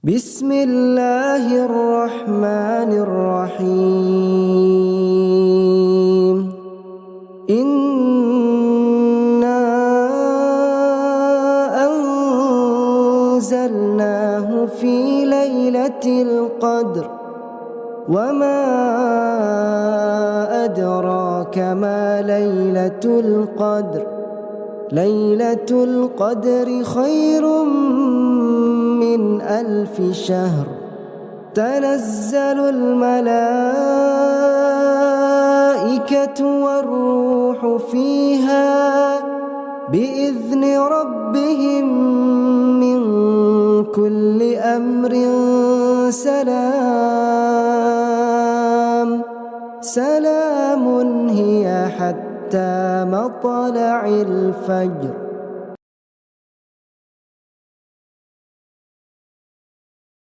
بسم الله الرحمن الرحيم إنا أنزلناه في ليلة القدر وما أدراك ما ليلة القدر ليلة القدر خير من 1000 شهر تنزل الملائكة والروح فيها بإذن ربهم من كل أمر سلام هي حتى مطلع الفجر.